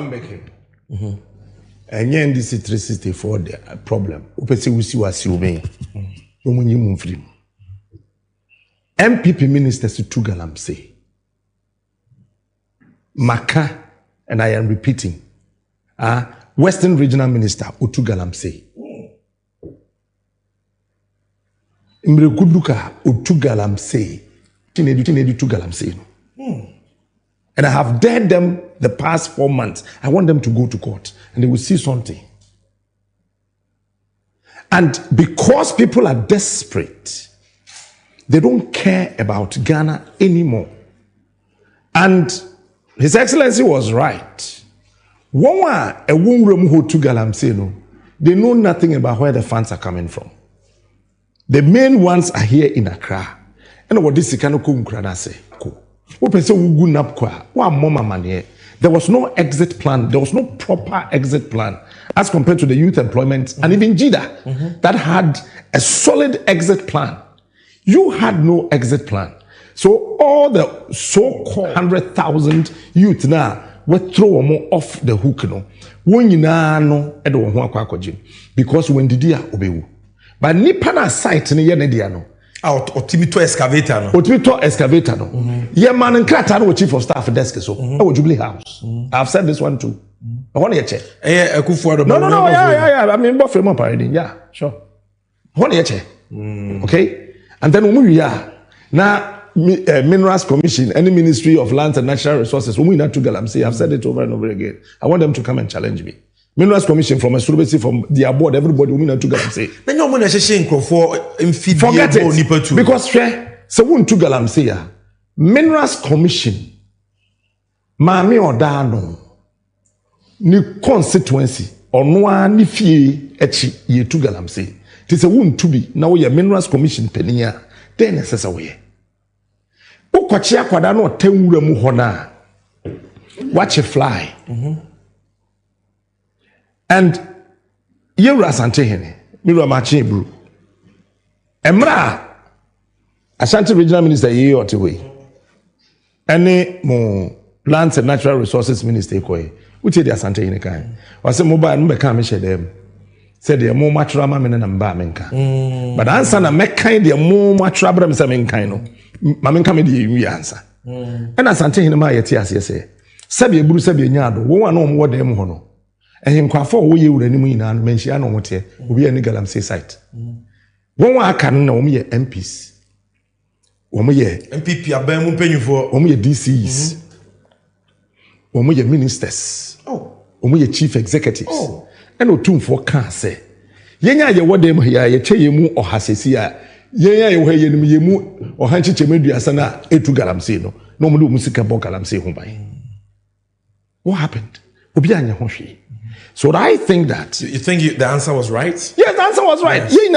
making. And yen this 364 the problem. Upesi usi wasi obey. Omunyi mumfiri. MPP ministers to Galamsey. Maka, and I am repeating. Western Regional Minister Utu Galamsey. Imrekuduka Utu Galamsey. Tinedu Galamsey. And I have dared them the past 4 months. I want them to go to court and they will see something. And because people are desperate, they don't care about Ghana anymore. And His Excellency was right. They know nothing about where the funds are coming from. The main ones are here in Accra. And what this kind of say. There was no exit plan. There was no proper exit plan as compared to the youth employment and even JIDA that had a solid exit plan. You had no exit plan. So all the so-called 100,000 youth now were thrown off the hook. Because when did you obey? But Nipana site in the Otimito excavator no. Otimito excavator no. Yeah, man, and Krata no chief of staff desk so. Oh, Jubilee House. I've said this one too. I want to check. Yeah, No. Yeah. I mean, both from parade. Yeah, sure. I want to check. Okay, and then when we are now Minerals Commission, any Ministry of Lands and Natural Resources, when we not to Galamsey, I've said it over and over again. I want them to come and challenge me. Minerals Commission from Asurubesi, from their board, everybody will not to Galamsey. Forget it. Because so when to Galamsey, Minerals Commission, Mami Odano, ni constituency, or no ni fee echi ye to Galamsey. Tis a wound to be now your Minerals Commission penia, then necessary. Okwachia kwadano temure mu hona. Watch a fly. And Yura Santehene, Mira Machi Bru. Emra Ashanti Regional Minister ye or way. Any more Lands and Natural Resources Minister which is the Asantehene kind. Was a mobile number come them. Said they are more mature mamma and Bamenka. But answer na make kind they are more mature Bramsamin kind. Mamin come the answer. And Asantehene my yes. Sabi Bruce Sabi Nyado, one on what them hono. And him kwa for we would any and mention no what here will be any Galamsey site. One can know me MPs. MPP are been paying for DCs. Ministers. Chief executives. And no tomb for cancer. Yenya ye what them here, ye che mu or hasesia. Yenya ye mu or hanchi chemedu asana etu Galamsey no. No mu musika bo Galamsey humbai. What happened? So I think that... You think the answer was right? Yes, the answer was right. Yes.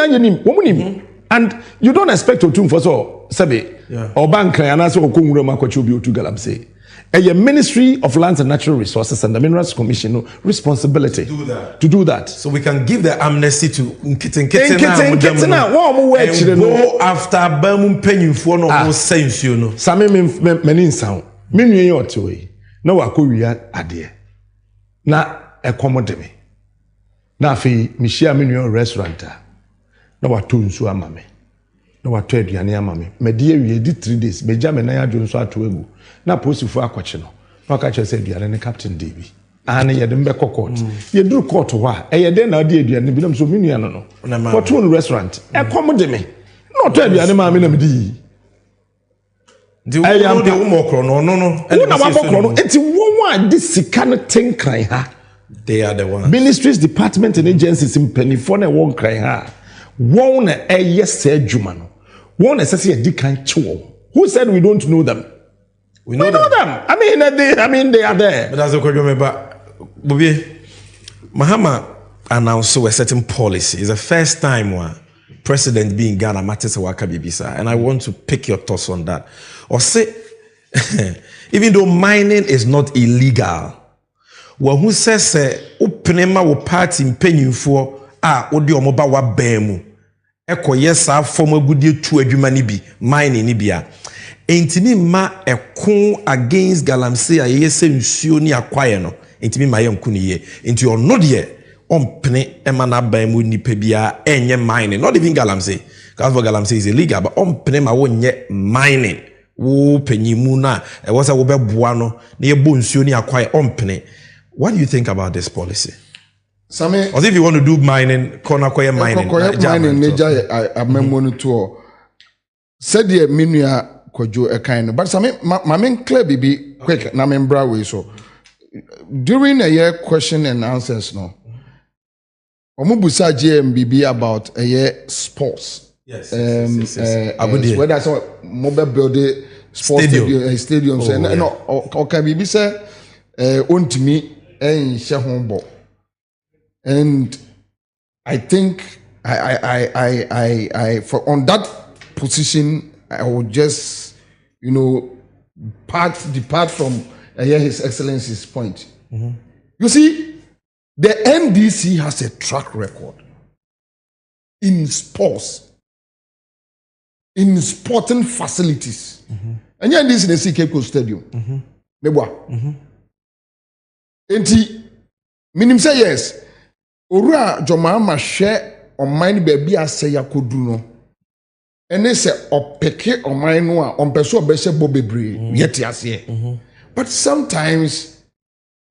And you don't expect to do for so, Sabi, or bank, and also Okungurama Kochubi to Galamsey. A Ministry of Lands and Natural Resources and the Minerals Commission responsibility to do that. So we can give the amnesty to Nkitten and go after Bamum penny for no sense, you know. Sami menin sound. Minu or two way. No, I could react idea. Na accommodate me. Na fi mishia minu restaurant. Na watu nsu amame. Na watu aduane amame. Me die we did 3 days. Me jam na ya dwo nso ato egu. Na posifu akwache no. Na ka che say aduane ne captain David. Ana ye de mbekọ court. Ye duru court wa. E ye de na de aduane bi na so minu ya no. For two restaurant. Accommodate me. Na to aduane ma me na me di. The umokro no. Una wabokro no. Enti won this kind of thing cry ha. They are the ones. Ministries, departments, and agencies in Pennyphone won't cry ha. Won a yes said Jumano. Won a sassy a decan chuo. Who said we don't know them? We know them. I mean they are there. But that's a question about Bobby Mahama announced a certain policy. It's the first time one president being Ghana matters waka bibisa. And I want to pick your thoughts on that. Or say even though mining is not illegal, well, who says openema wo party penny for odi omoba wa bemu eko yesa form agudie tu adwuma ni bi mining ni bia entimi ma eko against Galamsey ayese nsuo ni akwaye no Inti me mayam kuniye. Into your no dear. Pene emana by munipebia enye mining. Not even Galamsey. Because for Galamsey is illegal, but pene ma wonye mining. Wo penyimuna. E was a wobe buano. Ni ebunsu ni acquire pene. What do you think about this policy? Same, as if you want to do mining, corner mining. Mining, major, I remember to said the minia kojo a kind, but some my main clear be quick, na membra way so during a year question and answers no. Omubusa GMBB about a year sports. Yes. Where that's what mobile building sports stadium. No, okay, BB say to me and share and I think I for on that position I would just depart from His Excellency's point. You see, the NDC has a track record in sports, in sporting facilities, and yeah, this is the CK Stadium. Enti minim say yes. Ora Jomama share on mine baby as say yakodu no. Ene se opeke on mine no on person obese bobebre yet ase. But sometimes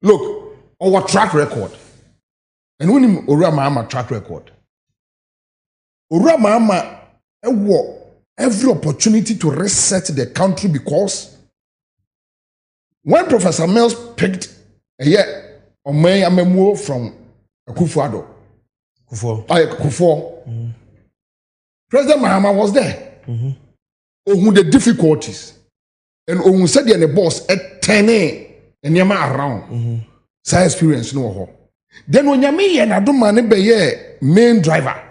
look, our track record. And when him Ora Mama track record. Ora Mama every opportunity to reset the country because when Professor Mills picked a year on my memo from Kufuor. President Mahama was there. Who the difficulties and who said the boss at 10 and yama around. Sa experience no. Then when yami and adumane be main driver.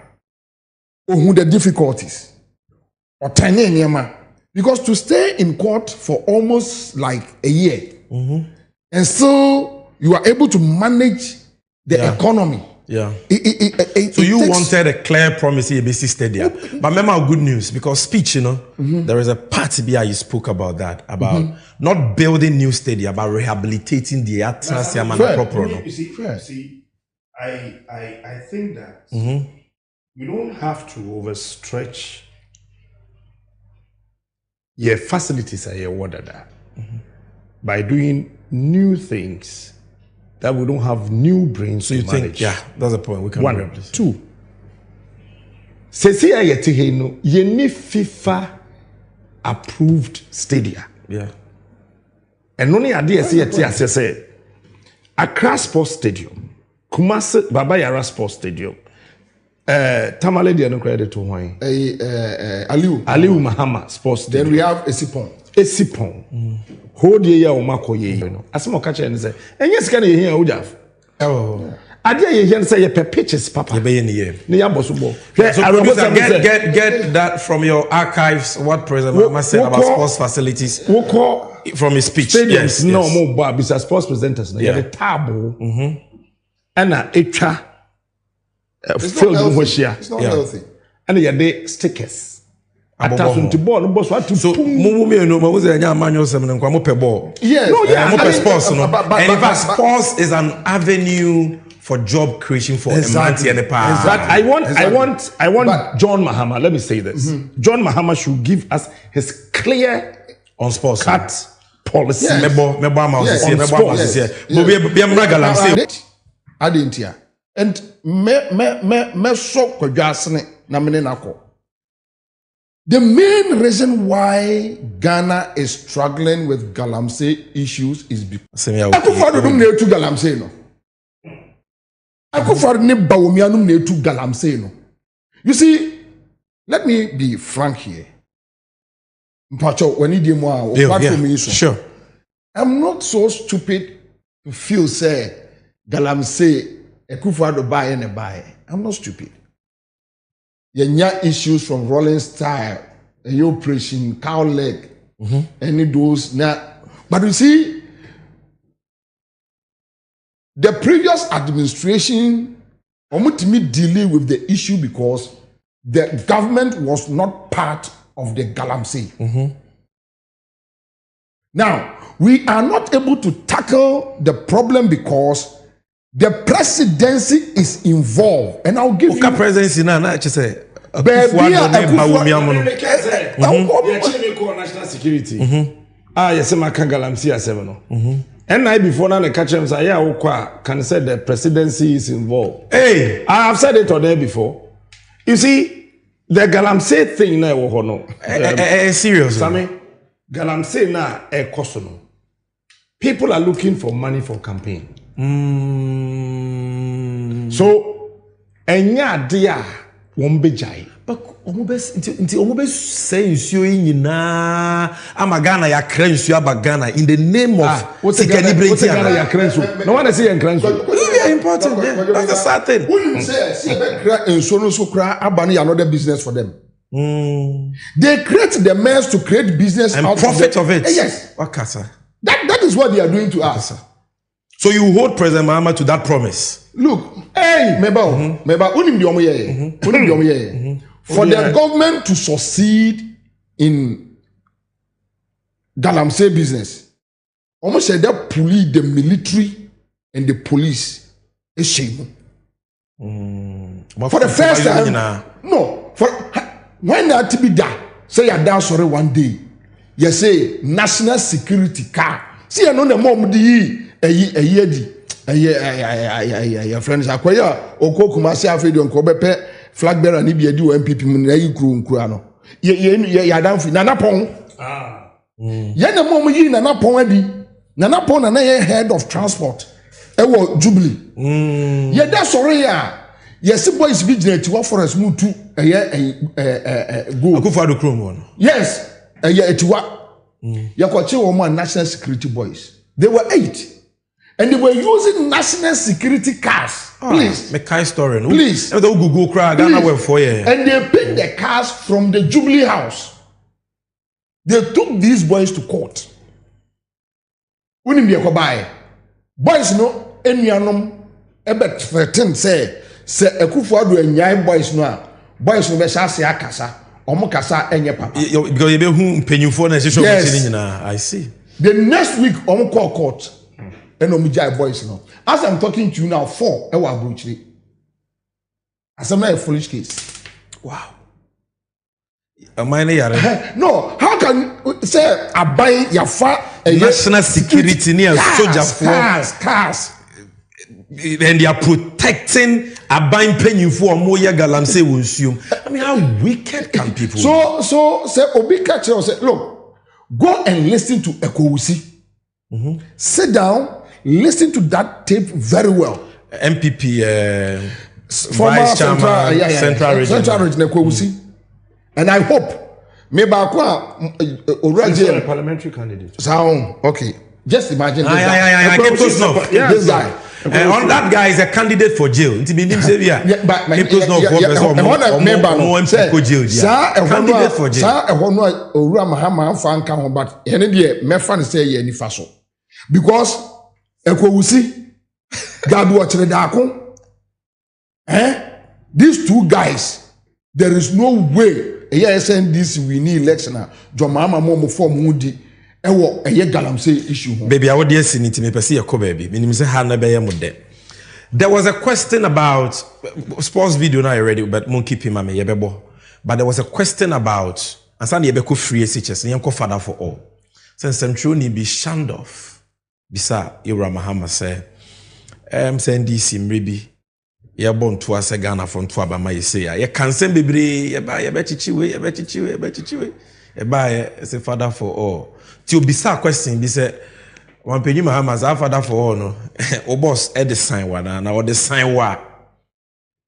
Who the difficulties or 10 and yama because to stay in court for almost like a year and so you are able to manage the economy. Yeah. So you wanted a clear promise in ABC Stadium. But remember good news because speech, there is a part here you spoke about that, about not building new stadium, but rehabilitating the atmosphere. You see, I think that we don't have to overstretch your facilities are your water by doing new things that we don't have new brains to manage. That's the point. We can one, two. Sesi ayete no ye ni FIFA approved stadia. Yeah. And only idea say yete say Accra Sports Stadium, Kumasi Baba Yara Sports Stadium. Tamale dia no credit to why? Aliu Mahama Sports Stadium. Then we have Esipon. Hold ye ya omako ye no. Asimo ka che ne say enye sika na ye hia ojaf. Ade ye hia say ye pe pitches papa. Ye be ye ne ye. Ne ya bosubo. So get that from your archives what President Mahama said about sports facilities. From his speech. Yes. No more bar because sports presenters na ye the table. Ana etwa field hwehia. It's not healthy. Ana ye the stickers. Atasunti ball no boss what to so mumu me no was anya amanyo sem no kwa mo pe ball. Yes. No, yeah, mo pe sports no. And in fact sports is an avenue for job creation for exactly. and power. But I want John Mahama, let me say this. John Mahama should give us his clear on sports cut policy. Mebo Adentia. And me so kwadwasene na mene nako. The main reason why Ghana is struggling with Galamsey issues is because Akufo-Addo ne tu Galamsey no. Akufo-Addo ne Bawumia ne tu Galamsey no. You see, let me be frank here. Mpacho, when you do more, sure. I'm not so stupid to feel say Galamsey Akufo-Addo buy and buy. I'm not stupid. Yenya issues from rolling style, your operation, cow leg, any those now. But you see, the previous administration almost me dealing with the issue because the government was not part of the Galamsey. Now, we are not able to tackle the problem because the presidency is involved. And I'll give you... presidency now, just say... national security. Yes, I can Galamsey-GHANA. And I before now the catch him say, can say the presidency is involved. Hey, I have said it on there before. You see, the Galamsey thing now, no. Serious. Sammy, Galamsey now a costono. People are looking for money for campaign. So, enya dia won't be jai. Omo say nsuo yi nyina amagana ya kra nsuo abagana in the name of celebrity ya kra nsuo. No one say ya kra nsuo. Very important. That's the sad thing. When you say kra nsuo no so kra abano ya another business for them. They create the means to create business and out profit of it. Yes. Wakasa. That is what they are doing to us. So you hold President Mahama to that promise. Look, hey, meba, unim di omo ye. For the government to succeed in Galamsey business, almost said that police, the military, and the police is shame. For the first time, no. For when that to be done, say you're down sorry one day, you say national security car. See, I know the mom di a friends akwaya oko kumasi afedi onko bepe flag bearer ni bi edi o MPP mu na yi kura no ye danfi na napon ye na mom yi na napon adi na napon na ye head of transport e wo Jubilee ye da sorry ya yes boys vigilante wa forest mu tu go akufado chrome one yes etiwa ye kwache wo mo national security boys. They were 8. And they were using national security cars. Please. Make a story. No? Please. And they picked the cars from the Jubilee House. They took these boys to court. Boys no enuanom ebe threaten say Akufo-Addo enyai boys no boys no be shase akasa omo kasa enye papa. Because you be who penyufo na session I see. The next week, I'm call court. And I'm boys now. As I'm talking to you now, 4 I will approach it. As I'm not a foolish case. Wow. Am I no, how can say I buy your national security near soldier cars. And they are protecting a buying penny for more Galamsey will assume. I mean, how wicked can people be? So say Obi catcher say, look. Go and listen to Ekowusi. Sit down, listen to that tape very well. MPP, former Vice Chairman, Central Region Ekowusi. And I hope, maybe already a parliamentary candidate. Sound okay. Just imagine this guy. This guy. On that guy is a candidate for jail. But candidate for jail. But me fan say ye ni faso. Because Ekowusi God watch the dako. These two guys, there is no way this we need election. Jomama momo form mudi. Galamsey issue. Baby, I would yes in it me pesi yako baby. There was a question about sports video now already, but monkey pima me yebebo. But there was a question about ansani yebeko free SHS yanko father for all. Since Central ni be shunned off. Bisa Ira Mahama say send DC mribi. Ye born to us Ghana from Twaba ma say ya can send bebre ye bechichiwe say father for all. Ti obisa question bi say one penny Mahama say father for all no o boss e the sign wa na o the sign wa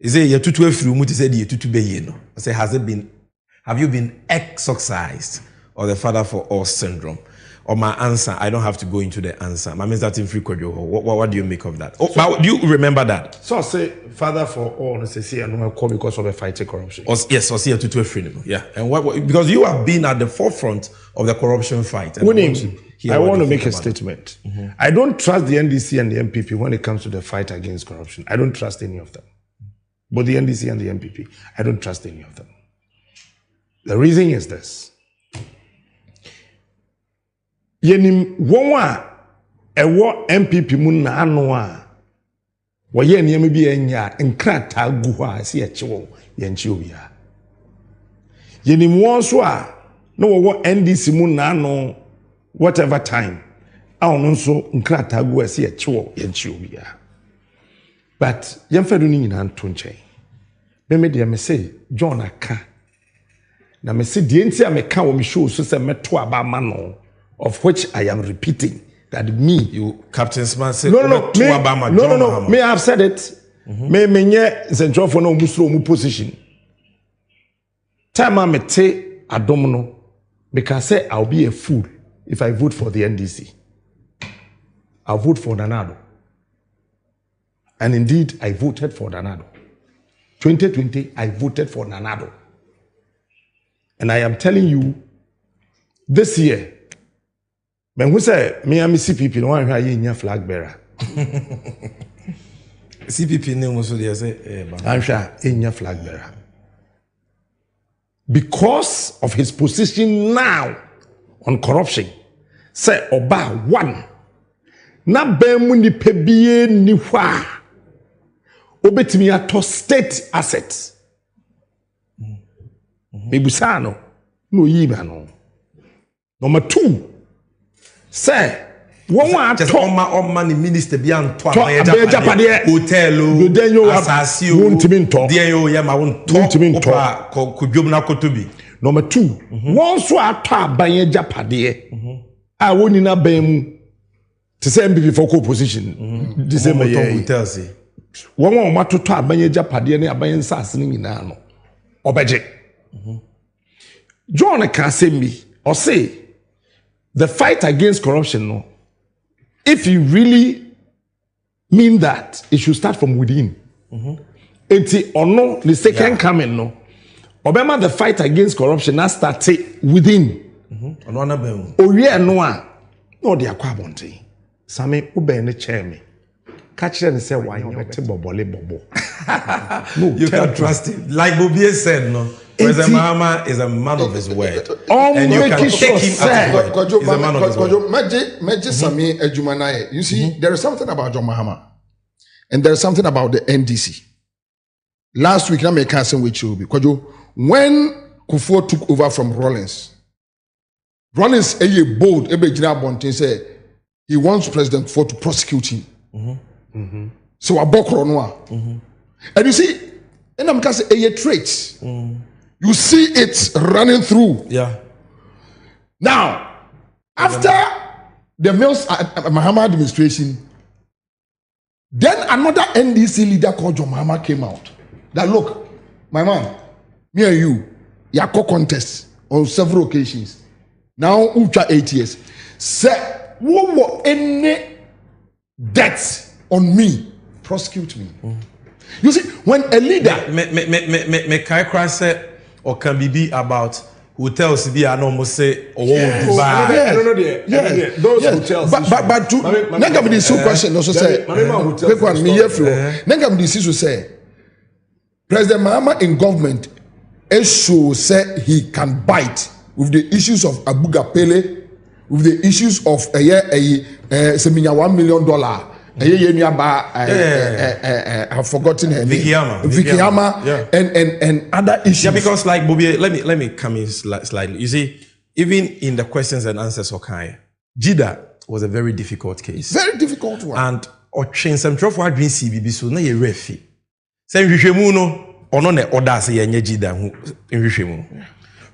is say ye tutu afiri mu ti say the tutu be ye no say have you been exorcised or the father for all syndrome? Or my answer, I don't have to go into the answer. My means that in free what do you make of that? Do you remember that? So I say father for all say I don't call because of a fighting corruption. Yes, or see a to freedom. Yeah. And what because you have been at the forefront of the corruption fight. I want to make a statement. I don't trust the NDC and the MPP when it comes to the fight against corruption. I don't trust any of them. Both the NDC and the MPP, I don't trust any of them. The reason is this. yenim won a ewo MPP mu na ano a woye niyam bi anya nkrata gu ho a se ye chewo ye nchi obia yenim won so a no wo NDC mu na ano whatever time a ono nso nkrata gu a se ye chewo ye nchi obia but yemfedo ni nyina nto nchen me de me say John aka na me say de nti a me ka wo me show so say meto aba ma no of which I am repeating that me you Captain Smart said no me I have said it me nye central for no musro mu position time me te adom no because say I'll be a fool if I vote for the NDC. I'll vote for Danado. And indeed, I voted for Danado. 2020, I voted for Nanado. And I am telling you, this year, when we say, me and CPP, no one here flag bearer. CPP name also there say, I'm sure in flag bearer. Because of his position now on corruption, say Oba one. Na bemu ni pebie ni hwa. Obetimi ato state assets. Mebusano no yiba no. Number 2. Say one want to oma ni minister bi anto abejapade hotel o asasi o dia yo ya ma won to ko dwom na kotobi. Number 2. One so ato abejapade a woni na bemu to say MPP for co-position the same hotels one matoto abejapade ne abensa ni nyina no obeje John can say me or say the fight against corruption no if you really mean that it should start from within enti ono the second coming no obema the fight against corruption na start within ono na bem owie no a no de akwa bonte same oben ne chairman catch them say why you bet bobole bobo no you can trust him like Bobie said no President Mahama is a man of his word and you can take him at his word. He's a man of his word. You see, there is something about John Mahama and there is something about the NDC. Last week, I'm casting with you because when Kufuor took over from Rawlings, a bold, said he wants President Kufuor to prosecute him. So and you see, and I'm casting a traits. You see it running through. Yeah. Now, after the Mills Mahama administration, then another NDC leader called John Mahama came out. That look, my man, me and you, Yako contest on several occasions. Now, ultra 8 years. Say, what were any debts on me? Prosecute me. You see, when a leader me kai say or can be about hotels be an almost say or Dubai. I don't know there. Those hotels. But to nengam this question also say quick one me here flow. Nengam this issue say President Mahama in government issue say he can bite with the issues of Abuga Pele, with the issues of seminya $1 million. I've forgotten her Vicky Hama, yeah. and other issues. Yeah, because like Bobby, let me come in slightly. You see, even in the questions and answers, okay, Jida was a very difficult case. Very difficult one. And Ochin some trouble for doing CBB so na ye refi. Say Rishemu no ono ne order say ye Jida in Rishemu.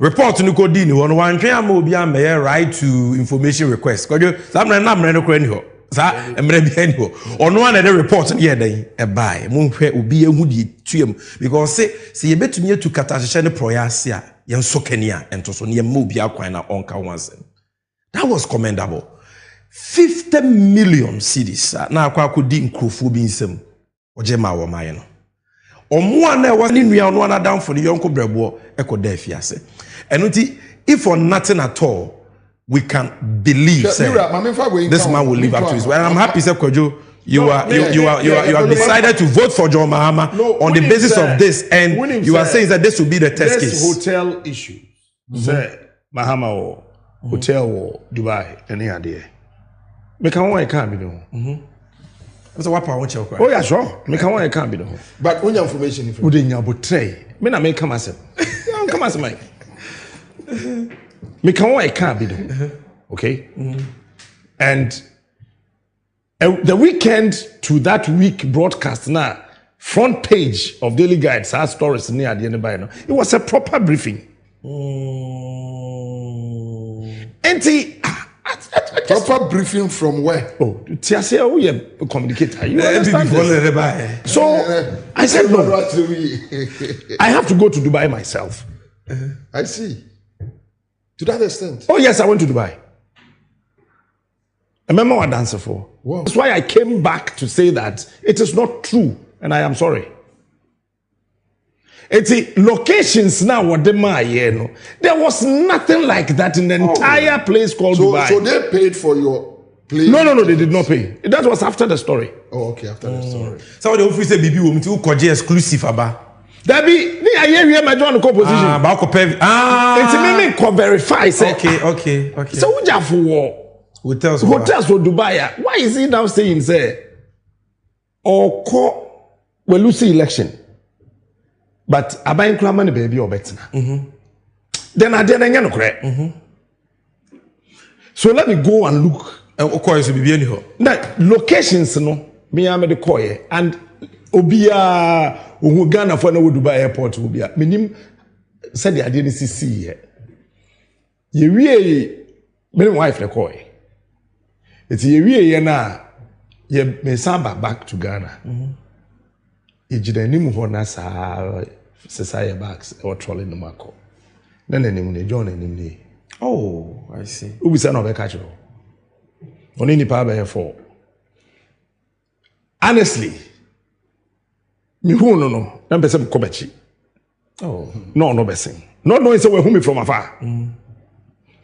Report no ko di ni one twen am obi am right to information request. Kojo sam na no kra ni ho. Sa emre bi ani ho ono na the report na ye dan e bai mo hwe obi ehu di tuam because say ye betumi atu katahye ne proyase a ye nso kania ento so ne ye ma obi akwan na onka wansem. That was commendable. 50 million cedis na akwa di nkrofo bi nsem oje ma wo maye no omo na e was ni nua ono na down for the yonko brebo ekoda afiase eno ti if for nothing at all we can believe this man will live up to his word. And I'm happy, Sir Kojo, you have decided to vote for John Mahama on the basis of this, and you are saying that this will be the test case. Hotel issue, say Mahama or hotel or Dubai, any idea. Make a one can't be no. That's what I want you to Oh, yeah, sure. Make a one can't be no. But when your information if Wouldn't you betray? Men I make come as come as Mike. Make a one can't be no. Okay? And the weekend to that week broadcast now, front page of Daily Guides, our stories near the end of it was a proper briefing. proper briefing from where? Oh, Tiasia, we are communicator. You understand this? So I said no. I have to go to Dubai myself. I see. To that extent. Oh yes, I went to Dubai. Remember what I answered for? Wow. That's why I came back to say that it is not true, and I am sorry. It's locations now what they no. There was nothing like that in the entire place called Dubai. So they paid for your place? No, they did not pay. That was after the story. Oh, okay, after the story. So the officer BB will to koji exclusive aba. That be me I hear my join composition. It's me verify say. Okay. So we just for hotels for Dubai. Why is he now saying say or we lose the election? But abayin kura man baby or better. Then I didn't know correct. So let me go and look. Now locations no me am the koye and obia ohu Ghana for no Dubai airport obia. Minim said the idea is see here. Ye wie me wife the koye. It's ye wie na ye me samba back to Ghana. Ejidani mu ho na saa sesaya bags or trolley no mako. Then enim ne John enim ni. Oh, I see. Ubi say no be catch ro. Oni ni pa be for. Honestly, me who no na be say ko bechi. Oh, No be sing. Not knowing say we who me from afar.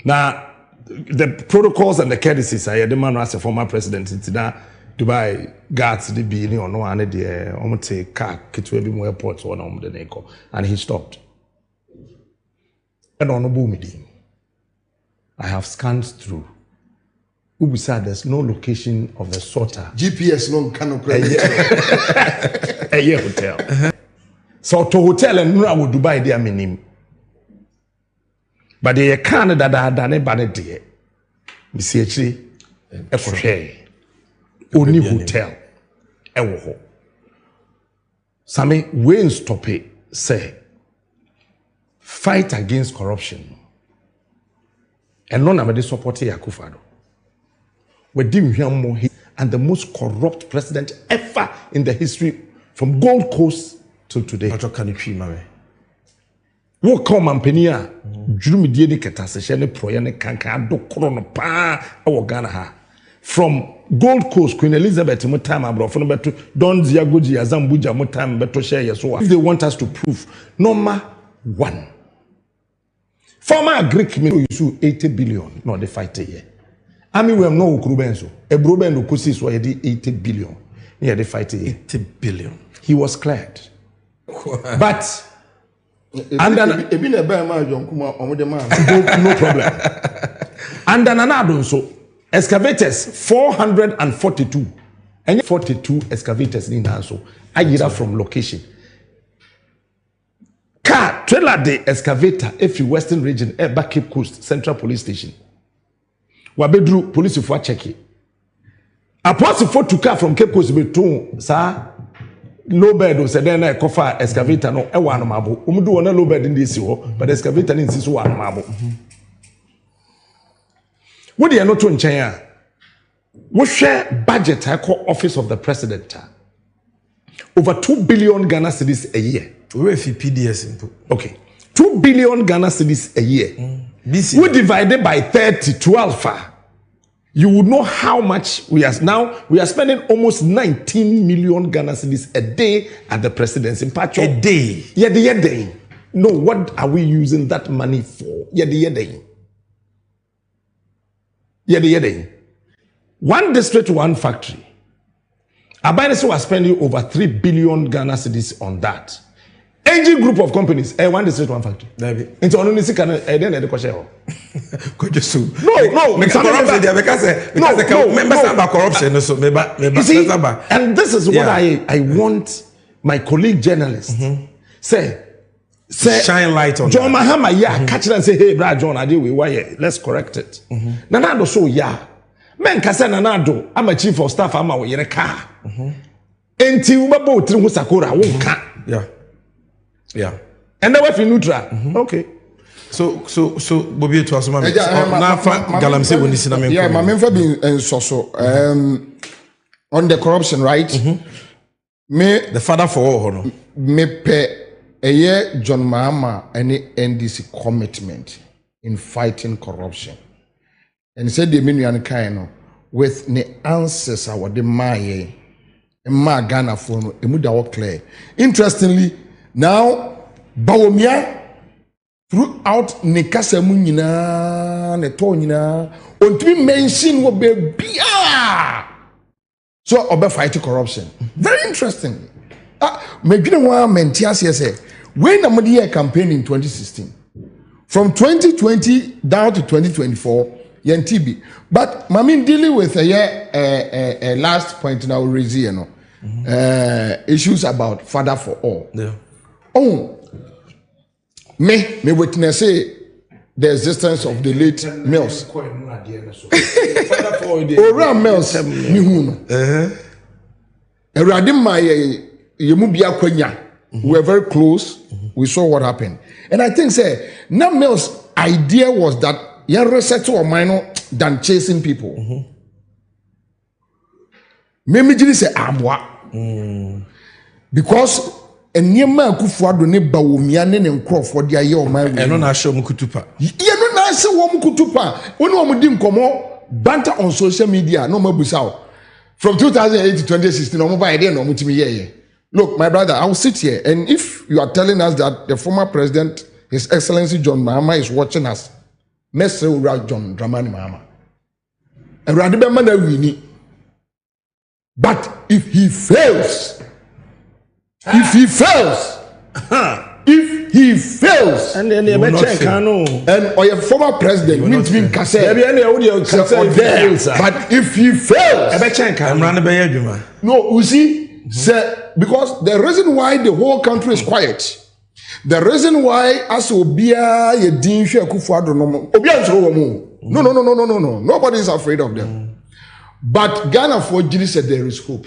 Now the protocols and the courtesies I the man as a former president it's now Dubai guards the be or no one there almost take car kitwe bi mo airport one on the neko and he stopped. And on no boom I have scanned through. Ubisa there's no location of the sorter. GPS no cannot A hotel. So to hotel and no Dubai there minim. But the Canada that done bad there. Me see actually e for share. Only hotel ewo ho. Sami we stop it say fight against corruption. And none of the support Yakufado. We dim him and the most corrupt president ever in the history from Gold Coast till today. Wo come ampenia dwumidie ni ketasehye ne proye ne kankan adokoro no pa e Ghana ha from Gold Coast Queen Elizabeth mo time abrofo no beto Don Ziagoji Azambuja mo time beto share yeso. If they want us to prove number 1 former Greek minister use 80 billion no they fight here. Ami we no ukrubenso ebroben no kosi so ye 80 billion here they fight here 80 billion. He was cleared. But and then no problem. And then another so excavators 442 and 42 excavators in also ayira from location. Car trailer the excavator if you Western region back Cape Coast Central Police Station. Wabedru police for check it. Apostle for to car from Cape Coast beton sir. Low bed was then I cover excavator no e one mabo. Umudu wona low bed in this ho, but excavator in this one mabo. What they are not to nchen a. We share budget I call office of the president. Over 2 billion Ghana cedis a year. We have PDS. Okay. 2 billion Ghana cedis a year. We divided by 30 12. You would know how much we are spending almost 19 million Ghana cedis a day at the presidency. A day? Yeah, the day. No, what are we using that money for? Yeah, the day. Yeah, the day. One district, one factory. Abainese was spending over 3 billion Ghana cedis on that. NG group of companies, one district, one factory. Into only sick and then the question. Could you sue? No, because members about corruption. So maybe see, and this is what I want my colleague journalists say shine light on John Mahama, catch it and say, hey, Brad John, I do we why let's correct it. Nanado so men kasa nanado, I'm a chief of staff, I'm a car. Enti ubabo trimu sakura wonka. Yeah. And then if you neutral. Okay. So Bobby to us, mama. Galamsey when this is yeah, my main for being on the corruption, right? Me the father for all, me pay a year John Mahama any NDC commitment in fighting corruption. And said the million kind with the answers our the maye and ma Ghana for no emuda clear. Interestingly, now Bawumia throughout ne kasa mu nyina ne to nyina ontimi mention wo be bia so obe fight corruption. Very interesting. Medwene wa mentiase say when na mode year campaign in 2016 from 2020 down to 2024 TB. But Mamin dealing with a last point now raise issues about father for all. Yeah. Oh, me witness say the existence of the late Mills. Around Mills, me who we were very close. We saw what happened, and I think say now Mills' idea was that you reset or minor than chasing people. Maybe say amwa because a near man could afford to neighbor Mianin and Crawford, the year of my way. I don't know, show Mukutupa. You don't know, say one Mukutupa. When one didn't come on, banter on social media, no more busao. From 2008 to 2016, no more idea, no more. Look, my brother, I will sit here, and if you are telling us that the former president, His Excellency John Mahama, is watching us, Mr. John Dramani Mahama. And Radibemana we need. But if he fails, and then they check and or your former president means being cassette. But if he fails, no, you see, sir, because the reason why the whole country is quiet. The reason why as Obia Yedin Shekufuado no. Nobody is afraid of them. But Ghana for Gini said there is hope.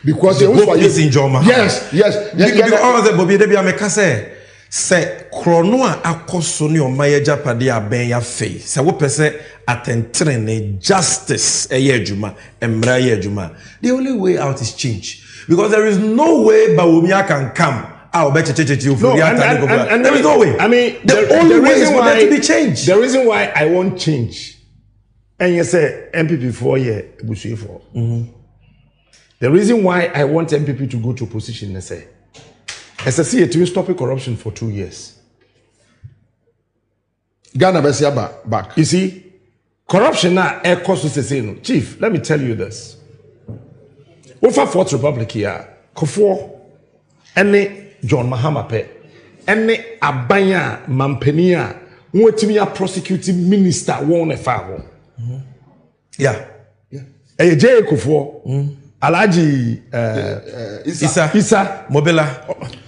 Because the hope is in Joma. Yes. Because all the Bobby Debbie say Kronoa akosoni o maye japade aben ya fe. Se wo pese attentrene justice ejuma emra ejuma. The only way out is change. Because there is no way Bawumia can come. There is no way. I mean, the only way is for there to be change. The reason why I want change, and you say MPP 4 year, Bushi 4. The reason why I want MPP to go to opposition, I say, SSC to stop corruption for 2 years. Ghana Besia back. You see, corruption now, air cost say no. Chief, let me tell you this. Over Fourth Republic here, Kofo, any John Mahama pe, any Abanya Mampenia, wetimi prosecuting minister won a file. Yeah. A J Kofo. Alaji Isa Mobila.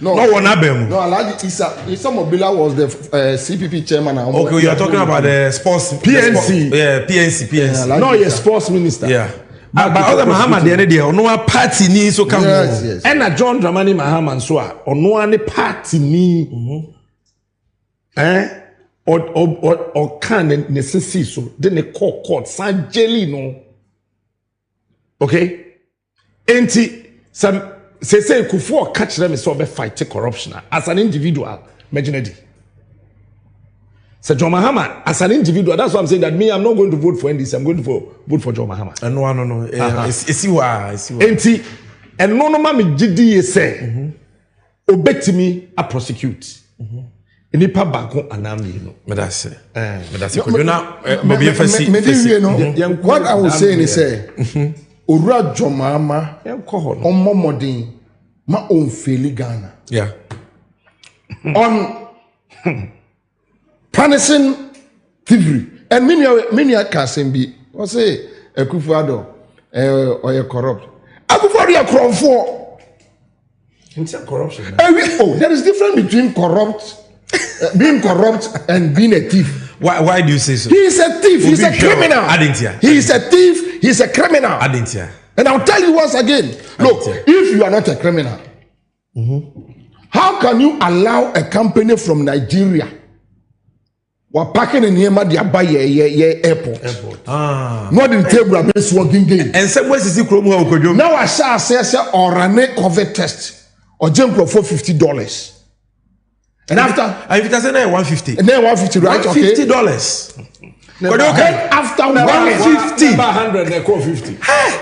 No one abem. No, Alaji Isa Mobila was the CPP chairman. Okay, you are talking about the sports PNC. PNC. Yeah, no, yes, sports minister. Yeah. But other Mahama the other day, no party ni so come. Yes. And John Dramani Mahama so no any party ni. Or can necessary so then the court San Jelly no. Okay. Enti some say Kufuor catch them so be fight corruption as an individual. Imagine it. So John Mahama as an individual, that's why I'm saying that I'm not going to vote for NDC. I'm going to vote for John Mahama. No. It's you. Enti and no mama GD say obetimi a prosecute. Nipa bako anami no. That's what I was saying is say Ura John Mahama omomodin ma onfeli Ghana. Yeah. on punishing thievery. And many can be, or say, a Kufuado or a corrupt. Akufuado are corrupt for. It's a corruption. There is difference between being corrupt and being a thief. Why do you say so? He is a thief. He's a criminal. He is a thief. He's a criminal. And I'll tell you once again. Look, if you are not a criminal, how can you allow a company from Nigeria we're packing in here, they buy airport. Not in table based working game. And some ways is it now I say or run a COVID test or jump for $50. And after I it doesn't 150. And then 150, right? $50. Then after 150, 100, they call 50.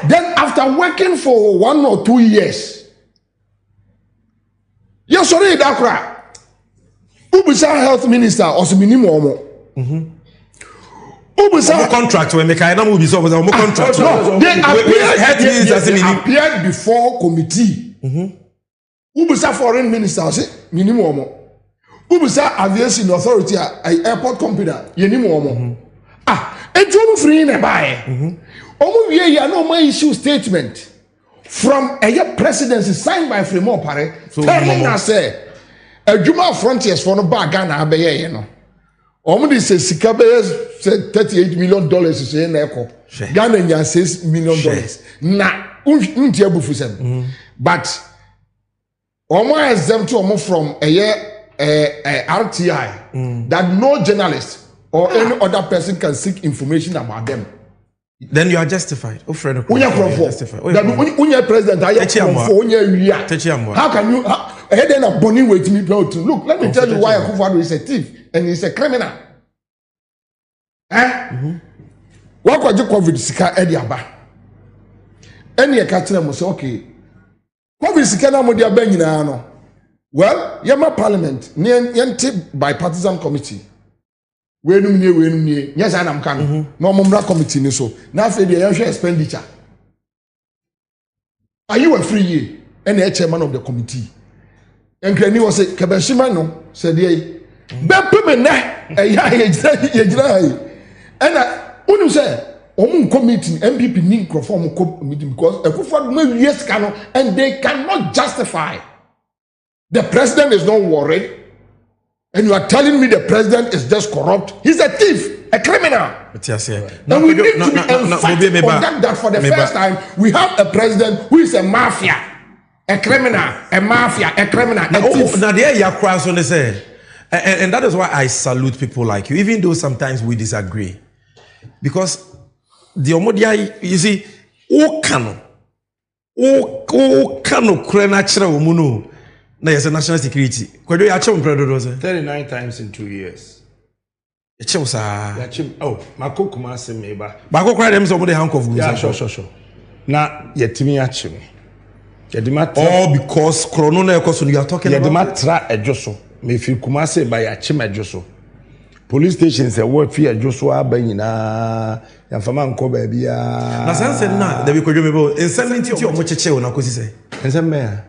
Then after working for 1 or 2 years, you're sorry that crap. Ubisa health minister or some minimum. Ubisa contract when make I don't be so contract. No, they appeared before committee. Ubisa foreign minister say minimum. Ubisa aviation authority airport company minimum. It's free in a buy. We are no more issue statement from a presidency signed by Fremont Pare telling us a Juma frontiers for no bag Ghana abeye you know. Omudi say sika say $38 million is in echo. Ghana nya $6 million. Na unti abufu sem. But omo exempt omo from a RTI that no journalist or any other person can seek information about them. Then you are justified. Oh, friend, Unya president, how can you? Then a bunny wait me to look. Let me tell you why Akufo-Addo is a thief and he's a criminal. What could you COVID sika ediaba? Any a catcher must say, okay. COVID sika na mo dia ben nyina no. Well, yama parliament, yente bipartisan committee. Wenum nie yes I am kan no momra committee ni so na afi dey share expenditure. Are you a free year and the chairman of the committee and Kenny was say Kabashima no said ye be peme na ye gira and unu say omun committee MPP ni perform committee because Akufo-Addo no yes cano and they cannot justify. The president is not worried. And you are telling me the president is just corrupt? He's a thief, a criminal. And we need to be emphatic that for the first time, we have a president who is a mafia, a criminal, a mafia, a criminal, a thief. Now, there you are cross on the say. And that is why I salute people like you, even though sometimes we disagree. Because the Omodia, you see, o kano krena chira umuno. No, yes, national security. 39 times in 2 years. Oh, Mako Kumasi meba. Bako cry them somebody handcuff. Yeah, sure. Na yetimi achimi. All because Corona question you are talking about. Yedimatra ejoso. Me fi Kumasi ba yachim ejoso. Police station say what fi ejoso aba nyina. Yamfama nko ba bia. Na sense na dey ko dwomebo. Insanity o mo cheche o na kosi say. Enseme.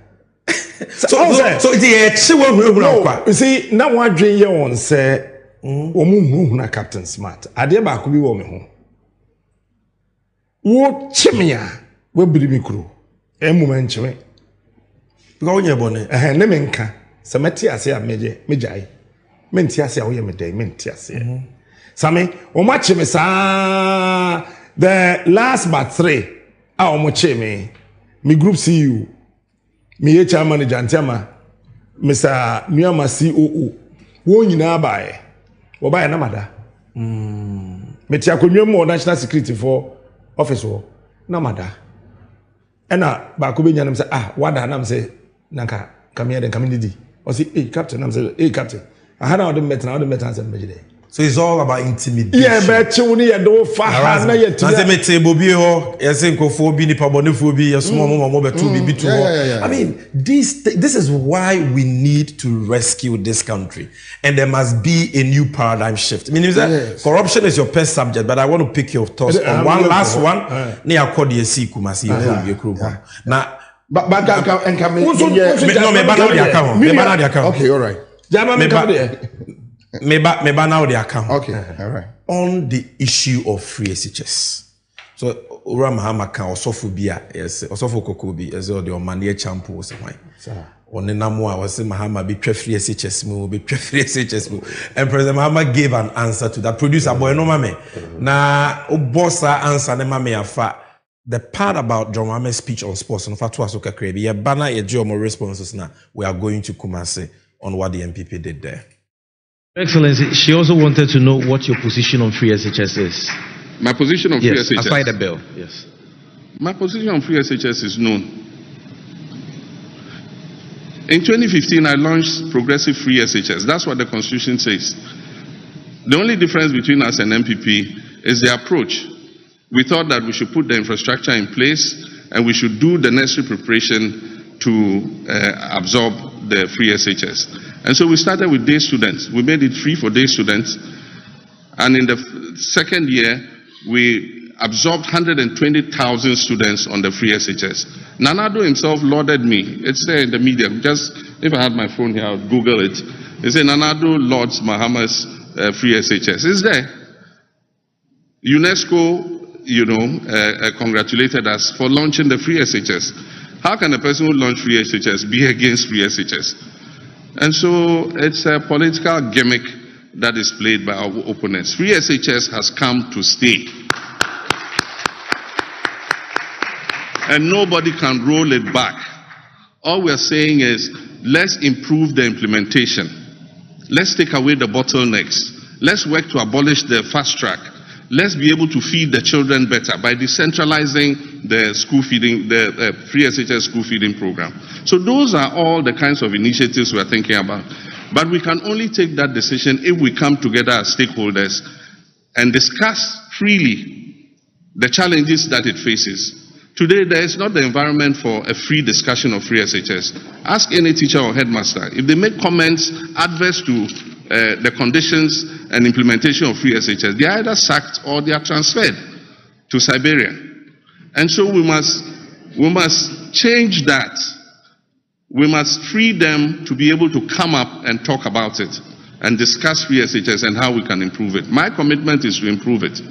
So you see, now one dream you on say, na Captain Smart. Ade ba ko bi wo me ho. Wo chimia, we biri mi kuro. Moment chime. Because onye bone. Ne menka. Se meti ase a mejai. Menti ase a wo ye me dai, menti ase. Same, o ma chime sa the last but 3. O mo chime. Me group CEO. Me HR manager Ntama Mr. Miama COO wo nyina baaye wo baaye na mada me tia konwem mo national security for office wo na mada ena ba ko benya nam say wada nam say nanka kamia den kamini o say captain nam say captain ahana odem metan say mejide. So it's all about intimidation. Yeah, but you need to fight. Na yet. Na me te bobi ho, yesi nkofo bi nipa bonefo bi, yesmo mo betu bi bitu ho. I mean, this is why we need to rescue this country, and there must be a new paradigm shift. I mean, corruption is your first subject, but I want to pick your thoughts on one last one. Ne akodi esi kumasi ye kuro. Na but and come no me banana di account. Okay, all right. Jama me come there. Meba now the account. Okay, all right. On the issue of free SHS. So Ura Mahama can also phobia, yes, also for Kokobi, as well the Omania Champo was a wine. On the Namua was Mahama be free SHS move, be free SHS move. And President Mahama gave an answer to that. Producer boy no mame. Na Obosa answer ne mame afa. The part about John Mame's speech on sports, on Fatwa Soka Krebi, yeah, banner a job more responses now. We are going to Kumasi on what the MPP did there. Excellency, she also wanted to know what your position on free SHS is. My position on free SHS? Aside the bill, yes. My position on free SHS is known. In 2015, I launched progressive free SHS. That's what the Constitution says. The only difference between us and MPP is the approach. We thought that we should put the infrastructure in place and we should do the necessary preparation to absorb the free SHS. And so we started with day students. We made it free for day students. And in the second year, we absorbed 120,000 students on the free SHS. Nanado himself lauded me. It's there in the media. Just, if I had my phone here, I would Google it. He said, Nanado lauds Mahama's free SHS. It's there. UNESCO, congratulated us for launching the free SHS. How can a person who launched free SHS be against free SHS? And so it's a political gimmick that is played by our opponents. Free SHS has come to stay. And nobody can roll it back. All we're saying is, let's improve the implementation. Let's take away the bottlenecks. Let's work to abolish the fast track. Let's be able to feed the children better by decentralizing the school feeding, the free SHS school feeding program. So those are all the kinds of initiatives we're thinking about. But we can only take that decision if we come together as stakeholders and discuss freely the challenges that it faces. Today, there is not the environment for a free discussion of free SHS. Ask any teacher or headmaster. If they make comments adverse to the conditions and implementation of free SHS, they are either sacked or they are transferred to Siberia. And so we must change that. We must free them to be able to come up and talk about it and discuss free SHS and how we can improve it. My commitment is to improve it.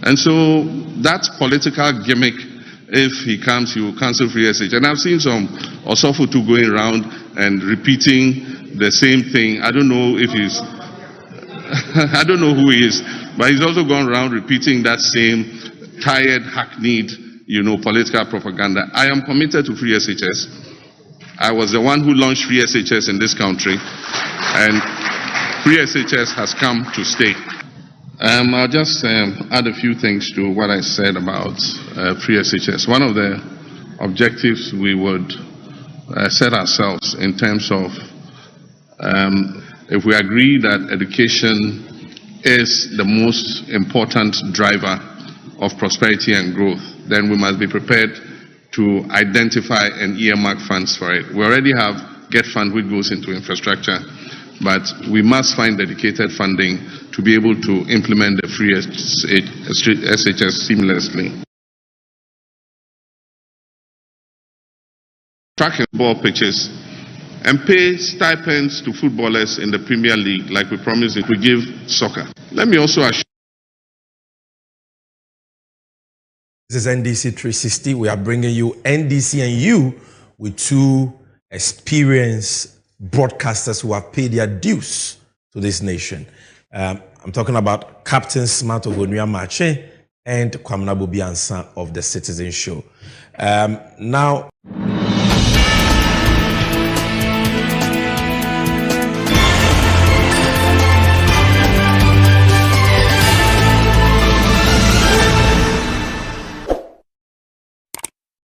And so that political gimmick, if he comes, he will cancel free SHS. And I've seen some Osofutu going around and repeating the same thing. I don't know if he's, I don't know who he is, but he's also gone around repeating that same tired, hackneyed, political propaganda. I am committed to free SHS. I was the one who launched free SHS in this country, and free SHS has come to stay. I'll just add a few things to what I said about free SHS. One of the objectives we would set ourselves in terms of if we agree that education is the most important driver of prosperity and growth, then we must be prepared to identify and earmark funds for it. We already have GET Fund, which goes into infrastructure, but we must find dedicated funding to be able to implement the free SHS seamlessly. Track and ball pitches and pay stipends to footballers in the Premier League like we promised if we give soccer. Let me also assure This is NDC 360. We are bringing you NDC and you with two experienced broadcasters who have paid their dues to this nation. I'm talking about Captain Smart of Onua Mache and Kwamina Bobiansa of the Citizen Show. Now,